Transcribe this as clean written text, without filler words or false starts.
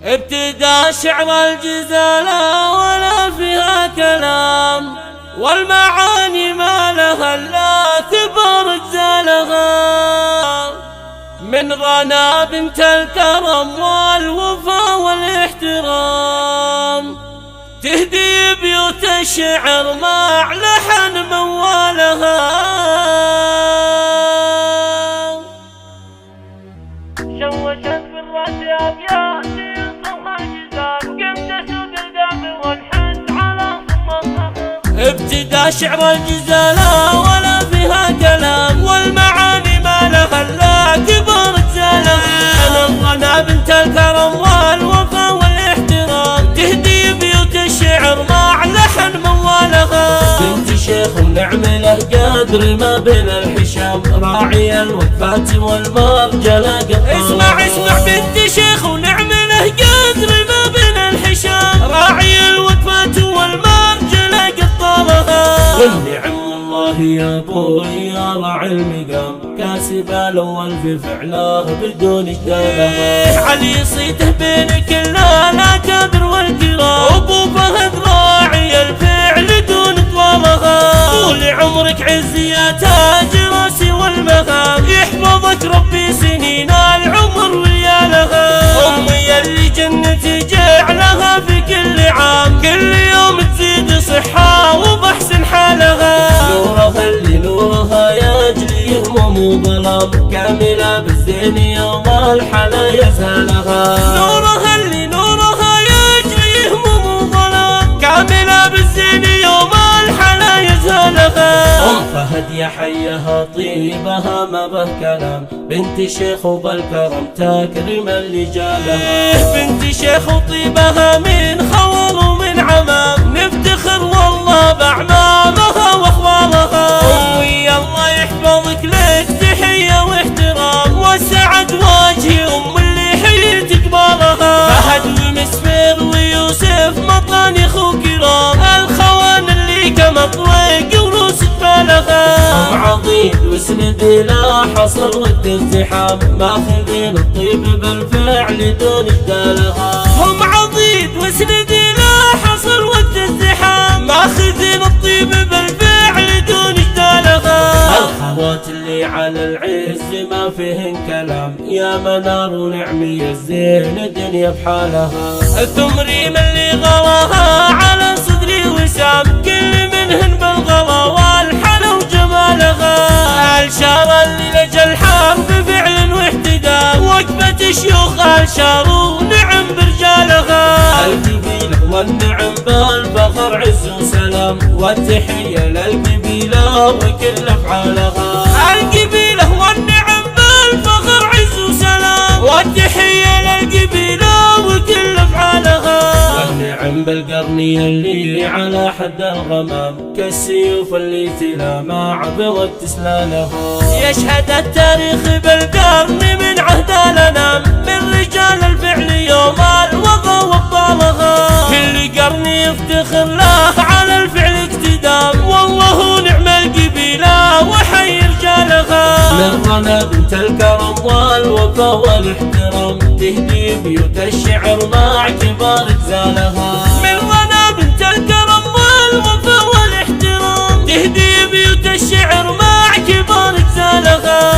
ابتدى شعر الجزالة ولا فيها كلام، والمعاني ما لها الا كبر جزالها. من غنا بنت الكرم والوفا والاحترام، تهدي بيوت الشعر مع لحن موالها. شوشت في الراس ابيات يصلها الجزال، قمت اسوق القلب والحس على صمتها. ابتدى شعر الجزالة ولا فيها كلام، والمعاني ما لها الا كبر جزالها. انا الغنا بنت الكرم والوفا والاحترام، تهدي بيوت الشعر مع لحن موالها. بنت شيخ ونعم له قدر ما بين الحشام، راعي الوقفات والمرجله اسمع بنت شيخ ونعم له قدر ما بين الحشام، راعي الوقفات والمرجله قطرها. والنعم والله يا ابوي يا راعي المقام، كاسب الاول في فعله بدون جدالها. علي صيته بين كل الاكابر والكرام، ابو فهد راعي الفعل دون طوالها. طول عمرك عز يا تاج راسي والمهام، يحفظك ربي سنين العمر وليالها. امي اللي جنتي جعلها في كل عام، كل يوم تزيد صحة وبحسن حالها. نورها اللي نورها يجلي هموم وظلام، كاملة بالزين يوم الحلا يزهلها. نورها اللي نورها يجلي هموم وظلام، كاملة بالزين يوم الحلا يزهلها. ام فهد يا حيها طيبها ما به كلام، بنت شيخ وبالكرم تكرم اللي جالها. بنت شيخ وطيبها من خور ومن عمام، نفتخر والله باعمامها واخوالها. امي الله يحفظك لك تحيه واحترام، وسعد وجهي ام اللي حيت قبالها. فهد ومسفر ويوسف مطاني اخو كرام، الخوان اللي كمطلق وروس جبالها. ام عضيد واسند لا حصر ود الزحام، ماخذين الطيب بالفعل دون جدالها. هم عضيد واسند لا حصر ود الزحام، ماخذين الطيب بالفعل دون جدالها. الخوات اللي على العز ما فيهن كلام، يا منار ونعمي الزين الدنيا بحالها. الثمريم اللي غلاها على صدري وسام، كل منهن بالغلا والحلا وجمالها. الشار اللي لجى الحرب بفعل واحتدام، وقفة شيوخ الشار ونعم برجالها. القبيلة والنعم بالفخر عز وسلام، والتحية للقبيلة وكل افعالها. القبيلة والنعم بالفخر عز وسلام، والتحية للقبيلة وكل افعالها. والنعم بالقرنية اللي على حد الغمام، كالسيوف اللي تلا ما عبرت تسلالها. يشهد التاريخ بالقرن من عهد الانام، من رجال الفعل يوم الوضع وابطالها. كل قرن يفتخر له على الفعل اقتدام، والله نعم القبيلة وحي رجالها. من غنى بنت الكرم والوفا والاحترام، تهدي بيوت الشعر مع كبار جزالها. من غنى بنت الكرم والوفا والاحترام، تهدي بيوت الشعر مع كبار جزالها.